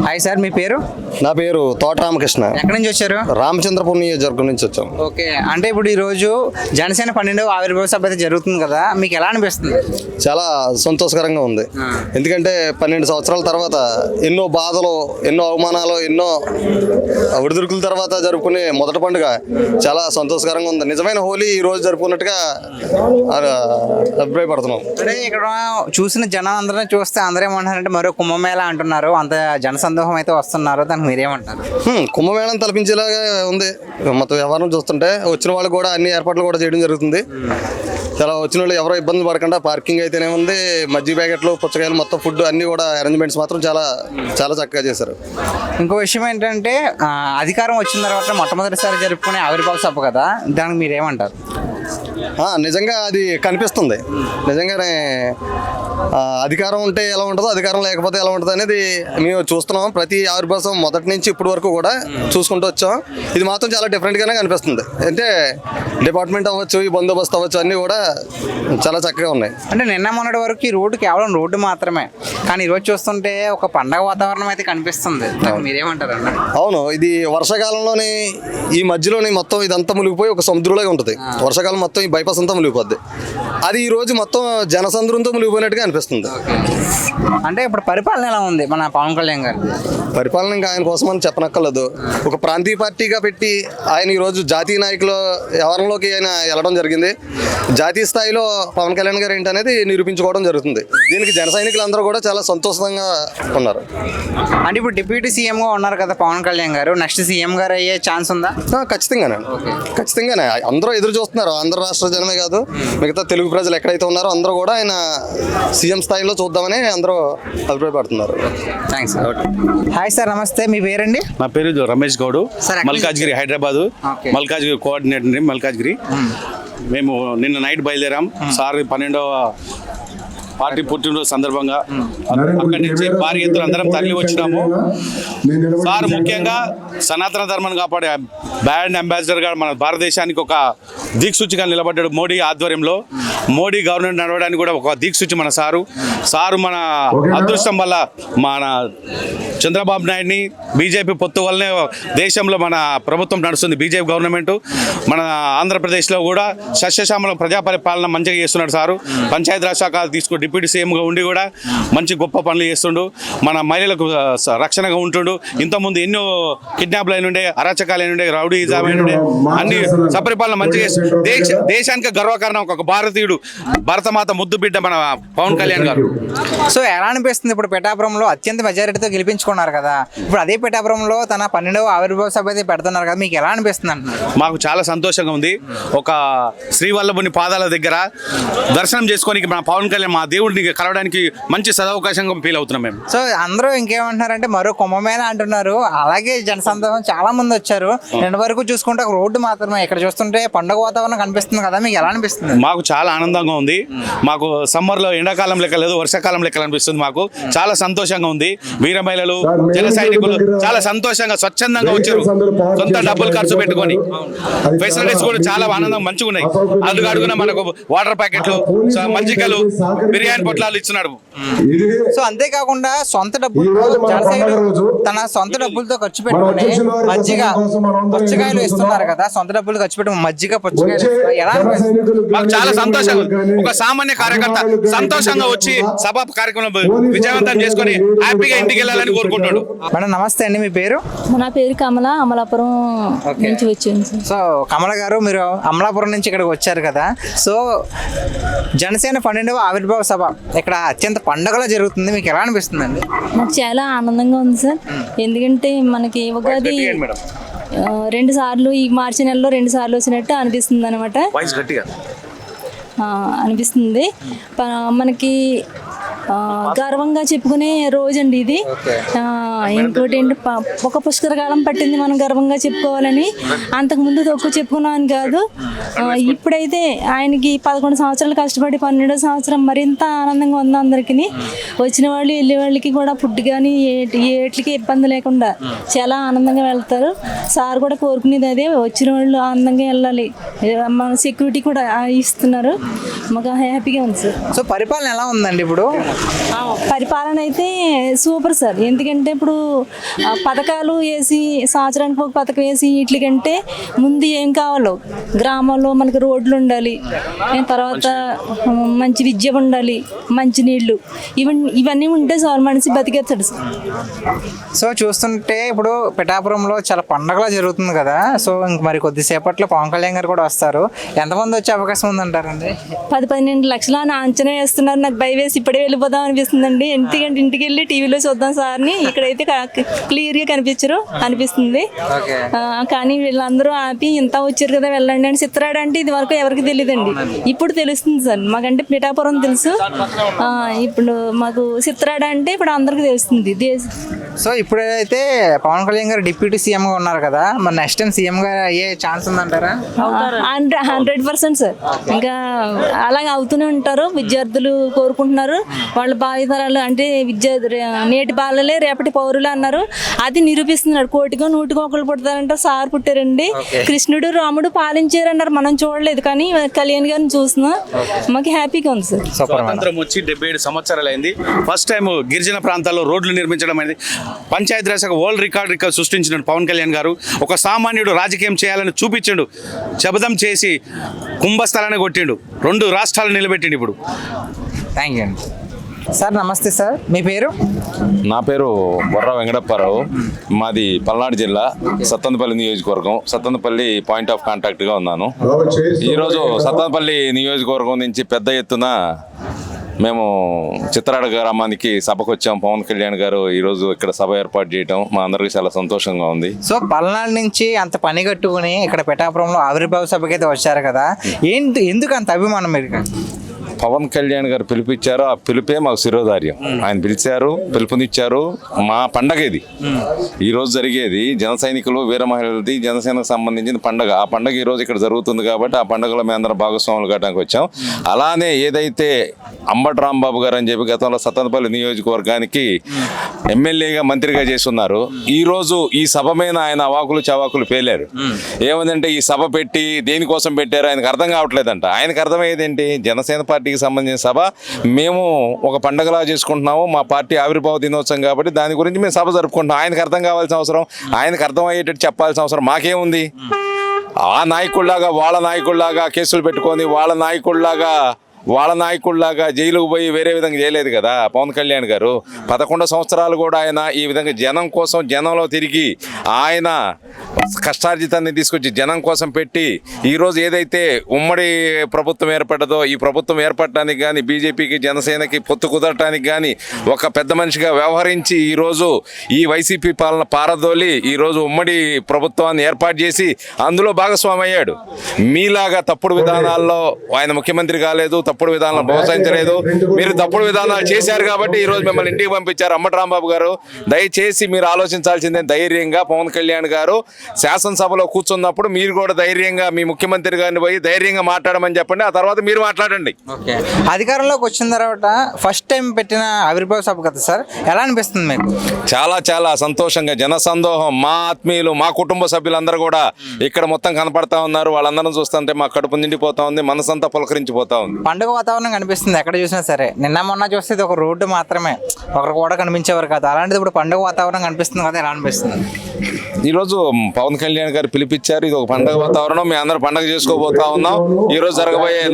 Hi sir, మీ పేరు? నా పేరు తోట రామకృష్ణ. ఎక్కడి నుంచి వచ్చారు? రామచంద్రపురం నియోజకవర్గం నుంచి వచ్చాం. ఓకే, అంటే ఇప్పుడు ఈరోజు జనసేన 12వ ఆవిర్భావ సభ అయితే జరుగుతుంది కదా, మీకు ఎలా అనిపిస్తుంది? చాలా సంతోషకరంగా ఉంది. ఎందుకంటే 12 సంవత్సరాల తర్వాత ఎన్నో బాధలు, ఎన్నో అవమానాలు, ఎన్నో ఒడిదుడుకుల తర్వాత జరుపుకునే మొదటి పండుగ చాలా సంతోషకరంగా ఉంది. నిజమైన హోలీ ఈ రోజు జరుపుకున్నట్టుగా అభిప్రాయపడుతున్నాం. అంటే ఇక్కడ చూసిన జనం అందరినీ చూస్తే అందరూ ఏమంటారంటే మరో కుంభమేళ అంటున్నారు, అంత జనసందోహం అయితే వస్తున్నారు, దానికి మీరేమంటారు? కుంభమేళం తలపించేలాగా ఉంది. మొత్తం వ్యవహారం చూస్తుంటే వచ్చిన వాళ్ళు కూడా అన్ని ఏర్పాట్లు కూడా చేయడం జరుగుతుంది. చాలా వచ్చిన వాళ్ళు ఎవరో ఇబ్బంది పడకుండా పార్కింగ్ అయితేనే ఉంది, మజ్జిగ ప్యాకెట్లు, పుచ్చకాయలు, మొత్తం ఫుడ్ అన్ని కూడా అరేంజ్మెంట్స్ మాత్రం చాలా చాలా చక్కగా చేశారు. ఇంకో విషయం ఏంటంటే అధికారం వచ్చిన తర్వాత మొట్టమొదటిసారి జరుపుకునే ఆవిర్భావ సభ కదా, దానికి మీరేమంటారు? నిజంగా అది కనిపిస్తుంది. నిజంగానే అధికారం ఉంటే ఎలా ఉంటుందో, అధికారం లేకపోతే ఎలా ఉంటుంది అనేది మేము చూస్తున్నాం. ప్రతి ఆవిర్భావం మొదటి నుంచి ఇప్పటి వరకు కూడా చూసుకుంటూ వచ్చాం. ఇది మాత్రం చాలా డిఫరెంట్గానే కనిపిస్తుంది. అంటే డిపార్ట్మెంట్ అవ్వచ్చు, ఈ బందోబస్తు అవ్వచ్చు, అన్నీ కూడా చాలా చక్కగా ఉన్నాయి. అంటే నిన్న మొన్నటి వరకు ఈ రోడ్డు కేవలం రోడ్డు మాత్రమే, కానీ ఈరోజు చూస్తుంటే ఒక పండగ వాతావరణం అయితే కనిపిస్తుంది. మీరేమంటారు అన్న? అవును, ఇది వర్షాకాలంలోని ఈ మధ్యలోని మొత్తం ఇదంతా మునిగిపోయి ఒక సముద్రంలాగా ఉంటుంది. వర్షాకాలం మొత్తం ఈ బైపాస్ అంతా మునిగిపోద్ది. అది ఈ రోజు మొత్తం జనసంద్రంతో మునిగిపోయినట్టుగా అనిపిస్తుంది. అంటే ఇప్పుడు పరిపాలన ఎలా ఉంది మన పవన్ కళ్యాణ్ గారు? పరిపాలన ఇంకా ఆయన కోసం అని చెప్పనక్కర్లేదు. ఒక ప్రాంతీయ పార్టీగా పెట్టి ఆయన ఈరోజు జాతీయ నాయకుల వ్యవహారంలోకి ఆయన వెళ్ళడం జరిగింది. జాతీయ స్థాయిలో పవన్ కళ్యాణ్ గారు ఏంటనేది నిరూపించుకోవడం జరుగుతుంది. దీనికి జన సైనికులందరూ కూడా చాలా సంతోషంగా ఉన్నారు. అంటే ఇప్పుడు డిప్యూటీ సీఎంగా ఉన్నారు కదా పవన్ కళ్యాణ్ గారు, నెక్స్ట్ సీఎం గారు అయ్యే ఛాన్స్ ఉందా? ఖచ్చితంగానే అందరూ ఎదురు చూస్తున్నారు. ఆంధ్ర రాష్ట్ర జనమే కాదు, మిగతా తెలుగు ప్రజలు ఎక్కడైతే ఉన్నారో అందరూ కూడా ఆయన సీఎం స్థాయిలో చూద్దామని అందరూ అభిప్రాయపడుతున్నారు. థ్యాంక్స్. హాయ్ సార్, నమస్తే, మీ పేరండి? నా పేరు రమేష్ గౌడ్, మల్కాజ్గిరి, హైదరాబాద్. మల్కాజ్గిరి కోఆర్డినేటర్ మల్కాజ్గిరి. మేము నిన్న నైట్ బయలుదేరాం. సార్ 12వ పార్టీ పుట్టినరోజు సందర్భంగా అక్కడి నుంచి భారీ ఎత్తున అందరం తరలి వచ్చినాము. సార్ ముఖ్యంగా సనాతన ధర్మాన్ని కాపాడే బ్రాండ్ అంబాసిడర్గా మన భారతదేశానికి ఒక దిక్సూచిగా నిలబడ్డాడు. మోడీ ఆధ్వర్యంలో మోడీ గవర్నమెంట్ నడవడానికి కూడా ఒక దిక్సూచి మన సారు మన అదృష్టం వల్ల మన చంద్రబాబు నాయుడిని బీజేపీ పొత్తు వల్లనే దేశంలో మన ప్రభుత్వం నడుస్తుంది. బీజేపీ గవర్నమెంట్ మన ఆంధ్రప్రదేశ్లో కూడా సస్యశ్యామల ప్రజా పరిపాలన మంచిగా చేస్తున్నాడు సారు. పంచాయతీరాజ్ శాఖ తీసుకుని డిప్యూటీ సీఎంగా ఉండి కూడా మంచి గొప్ప పనులు చేస్తుండు. మన మహిళలకు రక్షణగా ఉంటుండు. ఇంతకుముందు ఎన్నో కిడ్నాప్లు అయిన ఉండే, అరాచకాలు అయిన ఉండే, రౌడీజం అయిన ఉండే, అన్ని సపరిపాలన మంచిగా దేశానికి గర్వకారణం ఒక భారతీయుడు, భారతమాత ముద్దు బిడ్డ మన పవన్ కళ్యాణ్ గారు. సో ఎలా అనిపిస్తుంది? ఇప్పుడు పిఠాపురంలో అత్యంత మెజారిటీతో గెలిపించుకున్నారు కదా, ఇప్పుడు అదే పిఠాపురంలో తన 12వ ఆవిర్భావ సభ అయితే పెడుతున్నారు కదా, మీకు ఎలా అనిపిస్తుంది అంటున్నారు? మాకు చాలా సంతోషంగా ఉంది. ఒక శ్రీవల్లభుని పాదాల దగ్గర దర్శనం చేసుకోనికి మన పవన్ కళ్యాణ్ మా దేవుడిని కలవడానికి మంచి సదవకాశంగా ఫీల్ అవుతున్నాం మేము. సో అందరూ ఇంకేమంటున్నారంటే మరో కుంభమేళ అంటున్నారు. అలాగే జనసందోహం చాలా మంది వచ్చారు. నిన్న వరకు చూసుకుంటే ఒక రోడ్డు మాత్రమే, ఇక్కడ చూస్తుంటే పండుగ వాతావరణం కనిపిస్తుంది కదా, మీకు ఎలా అనిపిస్తుంది? మాకు చాలా ఆనందంగా ఉంది. మాకు సమ్మర్లో ఎండాకాలం లెక్క లేదు, వర్షాకాలం లెక్క అనిపిస్తుంది. మాకు చాలా సంతోషంగా ఉంది. వీర మహిళలు, జన సైనికులు చాలా సంతోషంగా స్వచ్ఛందంగా వచ్చారు. సొంత డబ్బులు ఖర్చు పెట్టుకొని ఫెసిలిటీస్ కూడా చాలా ఆనందంగా మంచిగా ఉన్నాయి. అడుగు అడుగున మనకు వాటర్ ప్యాకెట్లు, మజ్జిగలు, బిర్యానీ పొట్లాలు ఇచ్చినాడు. సో అంతేకాకుండా సొంత డబ్బులు తన సొంత డబ్బులతో ఖర్చు పెట్టుకుని మజ్జిగ, పుచ్చకాయలు ఇస్తున్నారు కదా, సొంత డబ్బులు ఖర్చు పెట్టుకుని మజ్జిగ, పుచ్చకాయలు ఎలా మాకు చాలా సంతోషంగా. ఒక సామాన్య కార్యకర్త సంతోషంగా వచ్చి సభ కార్యక్రమం విజయవంతం చేసుకుని హ్యాపీగా ఇంటికి వెళ్ళాలని కోరుకుంటాడు. మేడం నమస్తే అండి, మీ పేరు? నా పేరు కమల, అమలాపురం నుంచి వచ్చాను. సో కమల గారు, మీరు అమలాపురం నుంచి ఇక్కడికి వచ్చారు కదా, సో జనసేన 12వ ఆవిర్భావ సభ ఇక్కడ అత్యంత పండుగలా జరుగుతుంది, మీకు ఎలా అనిపిస్తుంది అండి? నాకు చాలా ఆనందంగా ఉంది సార్. ఎందుకంటే మనకి ఉగాది 2 సార్లు, ఈ మార్చి నెలలో 2 సార్లు వచ్చినట్టు అనిపిస్తుంది అనమాట. అనిపిస్తుంది మనకి గర్వంగా చెప్పుకునే రోజు అండి ఇది. ఇంకోటి ఏంటి, ఒక పుష్కరకాలం పట్టింది మనం గర్వంగా చెప్పుకోవాలని. అంతకుముందు తక్కువ చెప్పుకున్నాం అని కాదు. ఇప్పుడైతే ఆయనకి 11 సంవత్సరాలు కష్టపడి 12వ సంవత్సరం మరింత ఆనందంగా ఉంది అందరికీ. వచ్చిన వాళ్ళు వెళ్ళే వాళ్ళకి కూడా ఫుడ్ కానీ ఏట్లకి ఇబ్బంది లేకుండా చాలా ఆనందంగా వెళ్తారు. సార్ కూడా కోరుకునేది అదే, వచ్చిన వాళ్ళు ఆనందంగా వెళ్ళాలి. మన సెక్యూరిటీ కూడా ఇస్తున్నారు, మాకు హ్యాపీగా ఉంది సార్. సో పరిపాలన ఎలా ఉందండి ఇప్పుడు? పరిపాలన అయితే సూపర్ సార్. ఎందుకంటే ఇప్పుడు పథకాలు వేసి సంవత్సరానికి ఒక పథకం వేసి వీటికంటే ముందు ఏం కావాలో గ్రామాల్లో మనకి రోడ్లు ఉండాలి, తర్వాత మంచి విద్య ఉండాలి, మంచి నీళ్లు, ఇవన్నీ ఉంటే సార్ మనిషి బతికేస్తాడు సార్. సో చూస్తుంటే ఇప్పుడు పిఠాపురంలో చాలా పండగలా జరుగుతుంది కదా, సో ఇంక మరి కొద్దిసేపట్లో పవన్ కళ్యాణ్ గారు కూడా వస్తారు. ఎంతమంది వచ్చే అవకాశం ఉందంటారండి? 10-12 లక్షల అని అంచనా వేస్తున్నారు. నాకు భయం వేసి ఇప్పుడే వెళ్ళిపోదాం అనిపిస్తుందండి. ఎందుకంటే ఇంటికి వెళ్ళి టీవీలో చూద్దాం సార్ని, ఇక్కడైతే క్లియర్గా అనిపిస్తుంది. కానీ వీళ్ళందరూ ఆపి ఇంత వచ్చారు కదా వెళ్ళండి అని. చిత్రాడు అంటే ఇది వరకు ఎవరికి తెలియదండి, ఇప్పుడు తెలుస్తుంది సార్. మాకంటే పిఠాపురం తెలుసు, ఇప్పుడు మాకు చిత్రాడు అంటే ఇప్పుడు అందరికి తెలుస్తుంది. సో ఇప్పుడైతే పవన్ కళ్యాణ్ గారు డిప్యూటీ సీఎం గా ఉన్నారు కదా, మరి నెక్స్ట్ టైం సీఎం గా అయ్యే ఛాన్స్ ఉందంటారా? 100% సార్. ఇంకా అలాగే అవుతూనే ఉంటారు. విద్యార్థులు కోరుకుంటున్నారు వాళ్ళ భావితరాలు అంటే నేటి బాలలే రేపటి పౌరులు అన్నారు. అది నిరూపిస్తున్నారు. 1,00,00,000 ఒకళ్ళు పుడతారంటే సార్ పుట్టారండి. కృష్ణుడు రాముడు పాలించారన్నారు, మనం చూడలేదు కానీ కళ్యాణ్ గారిని చూస్తున్నాం. మాకు హ్యాపీగా ఉంది సార్. స్వాతంత్రం వచ్చి 77 సంవత్సరాలు అయింది. ఫస్ట్ టైం గిరిజన ప్రాంతాల్లో రోడ్లు నిర్మించడం అనేది పంచాయతీరాజ్ శాఖ వరల్డ్ రికార్డ్ సృష్టించిన పవన్ కళ్యాణ్ గారు ఒక సామాన్యుడు రాజకీయం చేయాలని చూపించిండు. శబదం చేసి కుంభస్థలాన్ని కొట్టిండు. 2 రాష్ట్రాలు నిలబెట్టిండు. ఇప్పుడు థ్యాంక్ యూ అండి. సార్ నమస్తే సార్, మీ పేరు? నా పేరు బొర్ర వెంకటప్పారావు. మాది పల్నాడు జిల్లా సత్తెనపల్లి నియోజకవర్గం. సత్తెనపల్లి పాయింట్ ఆఫ్ కాంటాక్ట్గా ఉన్నాను. ఈరోజు సత్తెనపల్లి నియోజకవర్గం నుంచి పెద్ద ఎత్తున మేము చిత్రాడ గ్రామానికి సభకు వచ్చాం. పవన్ కళ్యాణ్ గారు ఈరోజు ఇక్కడ సభ ఏర్పాటు చేయడం మా అందరికీ చాలా సంతోషంగా ఉంది. సో పల్నాడు నుంచి అంత పని కట్టుకుని ఇక్కడ పిఠాపురంలో ఆవిర్భావ సభకి అయితే వచ్చారు కదా, ఎందుకు అంత అభిమానం మీరు? పవన్ కళ్యాణ్ గారు పిలిపించారు, ఆ పిలిపే మాకు శిరోధార్యం. ఆయన పిలిచారు, పిలుపునిచ్చారు. మా పండగ ఇది ఈరోజు జరిగేది. జన సైనికులు వీర మహిళలది జనసేనకు సంబంధించిన పండగ. ఆ పండగ ఈరోజు ఇక్కడ జరుగుతుంది కాబట్టి ఆ పండుగలో మేము అందరం భాగస్వాములు కావడానికి వచ్చాం. అలానే ఏదైతే అంబటి రాంబాబు గారు అని చెప్పి గతంలో సత్తెనపల్లి నియోజకవర్గానికి ఎమ్మెల్యేగా మంత్రిగా చేస్తున్నారు, ఈరోజు ఈ సభ మీద ఆయన అవాకులు చవాకులు పేలారు. ఏమందంటే ఈ సభ పెట్టి దేనికోసం పెట్టారు ఆయనకు అర్థం కావట్లేదంట. ఆయనకు అర్థమయ్యేది ఏంటి? జనసేన పార్టీకి సంబంధించిన సభ మేము ఒక పండగలా చేసుకుంటున్నాము. మా పార్టీ ఆవిర్భావ దినోత్సవం కాబట్టి దాని గురించి మేము సభ జరుపుకుంటున్నాం. ఆయనకు అర్థం కావాల్సిన అవసరం, ఆయనకు అర్థం అయ్యేటట్టు చెప్పాల్సిన అవసరం మాకేముంది? ఆ నాయకుల్లాగా వాళ్ళ నాయకుల్లాగా కేసులు పెట్టుకొని వాళ్ళ నాయకుల్లాగా జైలుకు పోయి వేరే విధంగా చేయలేదు కదా పవన్ కళ్యాణ్ గారు. 11 సంవత్సరాలు కూడా ఆయన ఈ విధంగా జనం కోసం జనంలో తిరిగి ఆయన కష్టార్జితాన్ని తీసుకొచ్చి జనం కోసం పెట్టి ఈరోజు ఏదైతే ఉమ్మడి ప్రభుత్వం ఏర్పడ్డదో ఈ ప్రభుత్వం ఏర్పడటానికి కానీ బీజేపీకి జనసేనకి పొత్తు కుదరటానికి కానీ ఒక పెద్ద మనిషిగా వ్యవహరించి ఈరోజు ఈ వైసీపీ పాలన పారదోలి ఈరోజు ఉమ్మడి ప్రభుత్వాన్ని ఏర్పాటు చేసి అందులో భాగస్వామి అయ్యాడు. మీలాగా తప్పుడు విధానాల్లో ఆయన ముఖ్యమంత్రి కాలేదు, తప్పుడు విధానాలను ప్రోత్సహించలేదు. మీరు తప్పుడు విధానాలు చేశారు కాబట్టి ఈరోజు మిమ్మల్ని ఇంటికి పంపించారు. అంబటి రాంబాబు గారు దయచేసి మీరు ఆలోచించాల్సిందే. ధైర్యంగా పవన్ కళ్యాణ్ గారు శాసనసభలో కూర్చున్నప్పుడు మీరు కూడా ధైర్యంగా మీ ముఖ్యమంత్రి గారిని పోయి ధైర్యంగా మాట్లాడమని చెప్పండి. ఆ తర్వాత మీరు మాట్లాడండి. అధికారంలోకి వచ్చిన తర్వాత ఫస్ట్ టైం పెట్టిన ఆవిర్భావ సభ కదా సార్, ఎలా అనిపిస్తుంది మీకు? చాలా చాలా సంతోషంగా జనసందోహం. మా ఆత్మీయులు మా కుటుంబ సభ్యులందరూ కూడా ఇక్కడ మొత్తం కనపడతా ఉన్నారు. వాళ్ళందరం చూస్తుంటే మా కడుపు నిండిపోతా ఉంది, మనసంతా పులకరించిపోతా ఉంది. పండుగ వాతావరణం కనిపిస్తుంది ఎక్కడ చూసినా సరే. నిన్న మొన్న చూస్తే ఇది ఒక రోడ్డు మాత్రమే, ఒకరు కూడా కనిపించేవారు కాదు. అలాంటిది ఇప్పుడు పండుగ వాతావరణం కనిపిస్తుంది కదా, ఎలా అనిపిస్తుంది? ఈరోజు పవన్ కళ్యాణ్ గారు పిలిపించారు. ఇది ఒక పండుగ వాతావరణం. మేము అందరూ పండుగ చేసుకోబోతా ఉన్నాం. ఈ రోజు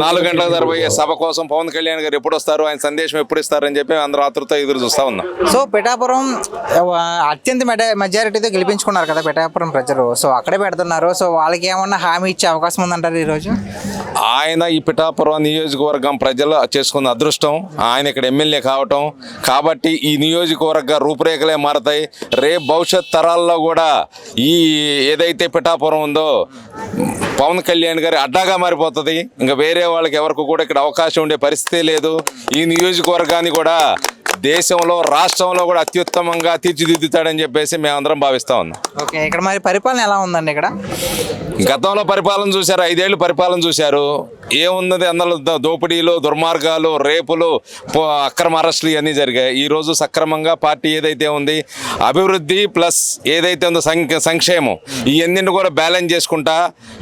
4 గంటలకు జరగబోయే సభ కోసం పవన్ కళ్యాణ్ గారు ఎప్పుడు వస్తారు, ఆయన సందేశం ఎప్పుడు ఇస్తారని చెప్పి అందరూ ఆతృత ఎదురు చూస్తా ఉన్నాం. సో పిఠాపురం అత్యంత మెజారిటీతో గెలిపించుకున్నారు కదా పిఠాపురం ప్రజలు, సో అక్కడే పెడుతున్నారు. సో వాళ్ళకి ఏమన్నా హామీ ఇచ్చే అవకాశం ఉందంటారు ఈరోజు? ఆయన ఈ పిఠాపురం నియోజకవర్గం ప్రజలు చేసుకున్న అదృష్టం, ఆయన ఇక్కడ ఎమ్మెల్యే కావటం కాబట్టి ఈ నియోజకవర్గ రూపురేఖలే మారతాయి. రేపు భవిష్యత్ తరాల్లో కూడా ఈ ఏదైతే పిఠాపురం ఉందో పవన్ కళ్యాణ్ గారి అడ్డాగా మారిపోతుంది. ఇంకా వేరే వాళ్ళకి ఎవరికి కూడా ఇక్కడ అవకాశం ఉండే పరిస్థితే లేదు. ఈ నియోజకవర్గాన్ని కూడా దేశంలో రాష్ట్రంలో కూడా అత్యుత్తమంగా తీర్చిదిద్దుతాడని చెప్పేసి మేమందరం భావిస్తా ఉన్నాం. ఓకే, ఇక్కడ మరి పరిపాలన ఎలా ఉందండి? ఇక్కడ గతంలో పరిపాలన చూశారు, 5 ఏళ్ళు పరిపాలన చూశారు. ఏమున్నది అందులో దోపిడీలు, దుర్మార్గాలు, రేపులు, అక్రమ అరెస్టులు ఇవన్నీ జరిగాయి. ఈరోజు సక్రమంగా పార్టీ ఏదైతే ఉంది అభివృద్ధి ప్లస్ ఏదైతే ఉందో సంక్షేమం ఇవన్నీ కూడా బ్యాలెన్స్ చేసుకుంటా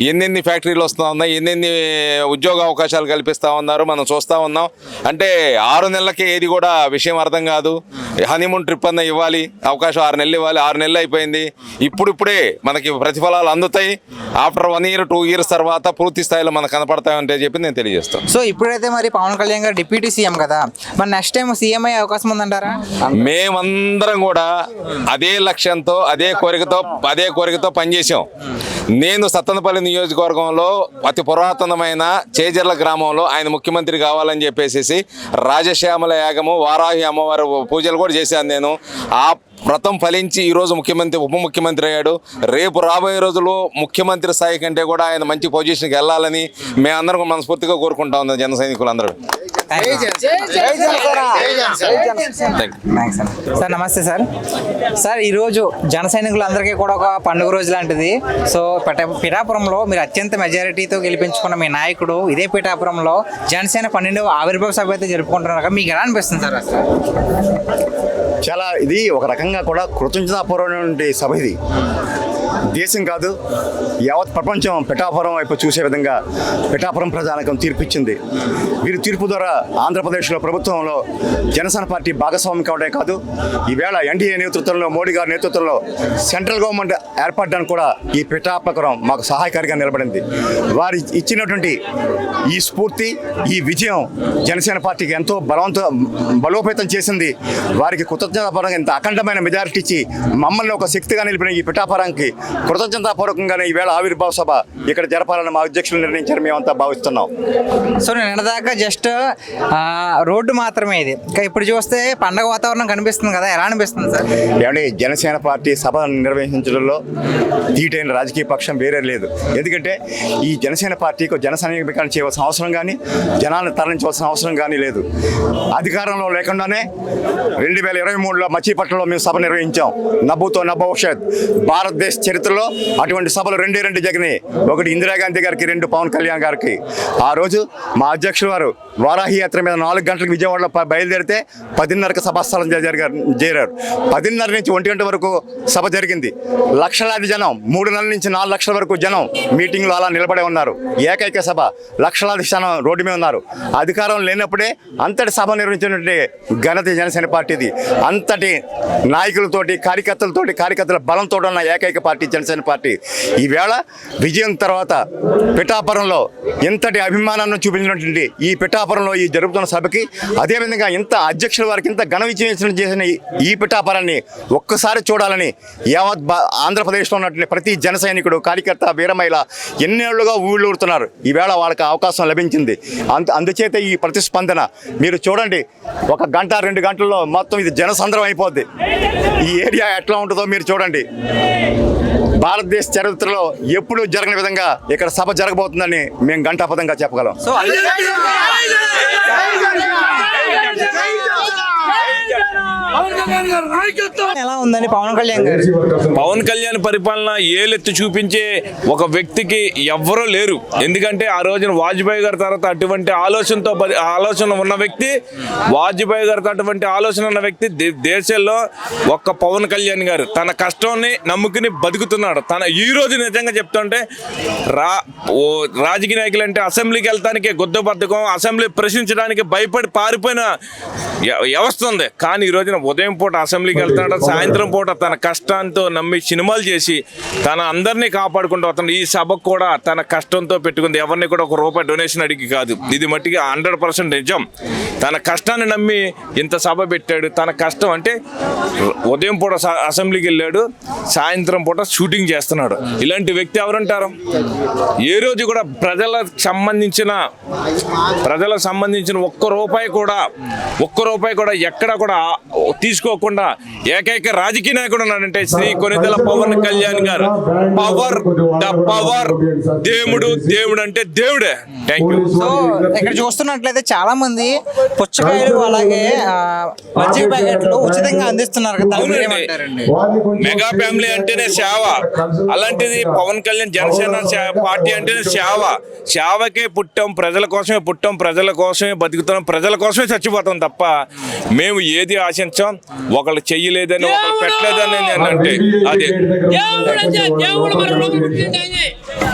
ఎన్నెన్ని ఫ్యాక్టరీలు వస్తూ ఉన్నాయి, ఎన్నెన్ని ఉద్యోగ అవకాశాలు కల్పిస్తూ ఉన్నారు మనం చూస్తూ ఉన్నాం. అంటే 6 నెలలకి ఏది కూడా విషయం అర్థం కాదు. హనీమూన్ ట్రిప్ అన్న ఇవ్వాలి, అవకాశం 6 నెలలు ఇవ్వాలి. 6 నెలలు అయిపోయింది. ఇప్పుడిప్పుడే మనకి ప్రతిఫలాలు అందుతాయి. ఆఫ్టర్ 1 year 2 years తర్వాత పూర్తి స్థాయిలో మనకు కనపడతాయంటే చెప్పి నేను తెలియజేస్తాను. సో ఇప్పుడైతే మరి పవన్ కళ్యాణ్ గారు డిప్యూటీ సీఎం కదా, మరి నెక్స్ట్ టైం సీఎం అయ్యే అవకాశం ఉందంటారా? మేమందరం కూడా అదే లక్ష్యంతో అదే కోరికతో పనిచేసాం. నేను సత్తెనపల్లి నియోజకవర్గంలో అతి పురాతనమైన చేజర్ల గ్రామంలో ఆయన ముఖ్యమంత్రి కావాలని చెప్పేసి రాజశ్యామల యాగము, వారాహి అమ్మవారి పూజలు కూడా చేశాను నేను. ఆ వ్రతం ఫలించి ఈరోజు ఉప ముఖ్యమంత్రి అయ్యాడు. రేపు రాబోయే రోజుల్లో ముఖ్యమంత్రి స్థాయి కంటే కూడా ఆయన మంచి పొజిషన్కి వెళ్ళాలని మేమందరం మనస్ఫూర్తిగా కోరుకుంటా ఉన్నాం జన సైనికులందరూ. సార్ నమస్తే సార్. సార్ ఈరోజు జన సైనికులందరికీ కూడా ఒక పండుగ రోజు లాంటిది. సో పిఠాపురంలో మీరు అత్యంత మెజారిటీతో గెలిపించుకున్న మీ నాయకుడు ఇదే పిఠాపురంలో జనసేన 12వ ఆవిర్భావ సభ అయితే జరుపుకుంటున్నారు కదా, మీకు ఎలా అనిపిస్తుంది సార్ అసలు? చాలా ఇది ఒక రకంగా కూడా కృతజ్ఞతాపూర్వమైనటువంటి సభ. ఇది దేశం కాదు, యావత్ ప్రపంచం పిఠాపురం వైపు చూసే విధంగా పిఠాపురం ప్రజానికం తీర్పిచ్చింది. వీరి తీర్పు ద్వారా ఆంధ్రప్రదేశ్లో ప్రభుత్వంలో జనసేన పార్టీ భాగస్వామి కావడమే కాదు, ఈవేళ ఎన్డీఏ నేతృత్వంలో, మోడీ గారి నేతృత్వంలో సెంట్రల్ గవర్నమెంట్ ఏర్పడడానికి కూడా ఈ పిఠాపురం మాకు సహాయకారిగా నిలబడింది. వారి ఇచ్చినటువంటి ఈ స్ఫూర్తి, ఈ విజయం జనసేన పార్టీకి ఎంతో బలోపేతం చేసింది. వారికి కృతజ్ఞతాపూర్వకంగా ఇంత అఖండమైన మెజారిటీ ఇచ్చి మమ్మల్ని ఒక శక్తిగా నిలిపిన ఈ పిఠాపురానికి కృతజ్ఞతాపూర్వకంగానే ఈవేళ ఆవిర్భావ సభ ఇక్కడ జరపాలని మా అధ్యక్షులు నిర్ణయించారు. మేమంతా భావిస్తున్నాం. సో నేను దాకా జస్ట్ రోడ్డు మాత్రమే ఇది, ఇప్పుడు చూస్తే పండగ వాతావరణం కనిపిస్తుంది కదా, ఎలా అనిపిస్తుంది సార్? ఏమంటే జనసేన పార్టీ సభ నిర్వహించడంలో తీటైన రాజకీయ పక్షం వేరే లేదు. ఎందుకంటే ఈ జనసేన పార్టీకి జన సమీకరణ చేయవలసిన అవసరం కానీ, జనాలను తరలించవలసిన అవసరం కానీ లేదు. అధికారంలో లేకుండానే 2023లో మచిలీపట్నంలో మేము సభ నిర్వహించాం. నవ్వుతో నభవిష్యత్. భారతదేశ చరిత్రలో అటువంటి సభలు 2 జరిగినాయి. ఒకటి ఇందిరాగాంధీ గారికి, 2 పవన్ కళ్యాణ్ గారికి. ఆ రోజు మా అధ్యక్షుల వారు వారాహి యాత్ర మీద 4 గంటలకు విజయవాడలో బయలుదేరితే 10:30కి సభాస్థలం చేరారు. 10:30 నుంచి 1 గంట వరకు సభ జరిగింది. లక్షలాది జనం, 3 నెలల నుంచి 4 లక్షల వరకు జనం మీటింగ్లో అలా నిలబడే ఉన్నారు. ఏకైక సభ, లక్షలాది జనం రోడ్డు మీద ఉన్నారు. అధికారం లేనప్పుడే అంతటి సభ నిర్వహించినటువంటి ఘనత జనసేన పార్టీది. అంతటి నాయకులతోటి, కార్యకర్తల బలంతో ఉన్న ఏకైక పార్టీ జనసేన పార్టీ. ఈవేళ విజయం తర్వాత పిఠాపురంలో ఎంతటి అభిమానాన్ని చూపించినటువంటి ఈ పిఠాపురంలో ఈ జరుగుతున్న సభకి, అదేవిధంగా ఇంత అధ్యక్షుల వారికి ఇంత ఘన విజయం చేసిన ఈ పిఠాపురాన్ని ఒక్కసారి చూడాలని యావత్ ఆంధ్రప్రదేశ్లో ఉన్నటువంటి ప్రతి జన సైనికుడు, కార్యకర్త, వీరమహిళ ఎన్నేళ్లుగా ఊళ్ళూరుతున్నారు. ఈవేళ వాళ్ళకి అవకాశం లభించింది. అందుచేత ఈ ప్రతిస్పందన మీరు చూడండి. 1 గంట 2 గంటల్లో మొత్తం ఇది జనసంద్రం అయిపోద్ది. ఈ ఏరియా ఎట్లా ఉంటుందో మీరు చూడండి. భారతదేశ చరిత్రలో ఎప్పుడూ జరగని విధంగా ఇక్కడ సభ జరగబోతుందని మేము ఘంటాపథంగా చెప్పగలం. ఎలా ఉందని పవన్ కళ్యాణ్ పరిపాలన ఏలెత్తి చూపించే ఒక వ్యక్తికి ఎవ్వరూ లేరు. ఎందుకంటే ఆ రోజున వాజ్పేయి గారి తర్వాత అటువంటి ఆలోచన ఉన్న వ్యక్తి, దేశంలో ఒక్క పవన్ కళ్యాణ్ గారు తన కష్టాన్ని నమ్ముకుని బతుకుతున్నాడు. ఈ రోజు నిజంగా చెప్తుంటే రాజకీయ నాయకులు అంటే అసెంబ్లీకి వెళ్తానికి గుద్ద బద్ధకం, అసెంబ్లీ ప్రశ్నించడానికి భయపడి పారిపోయిన వ్యవస్థ ఉంది. కానీ ఈ రోజున ఉదయం పూట అసెంబ్లీకి వెళ్తాడు, సాయంత్రం పూట తన కష్టాంతో నమ్మి సినిమాలు చేసి తన అందరినీ కాపాడుకుంటూ వస్తాడు. ఈ సభకు కూడా తన కష్టంతో పెట్టుకుంది, ఎవరిని కూడా ₹1 డొనేషన్ అడిగి కాదు. ఇది మట్టిగా 100% నిజం. తన కష్టాన్ని నమ్మి ఇంత సభ పెట్టాడు. తన కష్టం అంటే ఉదయం పూట అసెంబ్లీకి వెళ్ళాడు, సాయంత్రం పూట షూటింగ్ చేస్తున్నాడు. ఇలాంటి వ్యక్తి ఎవరుంటారు? ఏ రోజు కూడా ప్రజలకు సంబంధించిన ₹1 కూడా ఎక్కడ కూడా తీసుకోకుండా ఏకైక రాజకీయ నాయకుడు ఉన్నాడంటే శ్రీ కొనిదెల పవన్ కళ్యాణ్ గారు. పవర్ ద పవర్, దేవుడు అంటే దేవుడే. Thank you. సో ఇక్కడ చూస్తున్నట్లయితే చాలా మంది పుచ్చకాయలు అలాగే మజ్జిగ ప్యాకెట్లు ఉచితంగా అందిస్తున్నారు కదా, దాని గురించి ఏమంటారండి? మెగా ఫ్యామిలీ అంటేనే సేవ, అలాంటిది పవన్ కళ్యాణ్ జనసేన పార్టీ అంటేనే సేవ. సేవకే పుట్టాం, ప్రజల కోసమే పుట్టాం, ప్రజల కోసమే బతుకుతాం, ప్రజల కోసమే చచ్చిపోతాం తప్ప మేము ఏది ఆశించాం. ఒకళ్ళు చెయ్యలేదని, ఒకళ్ళు పెట్టలేదని అంటే అదే దేవుడు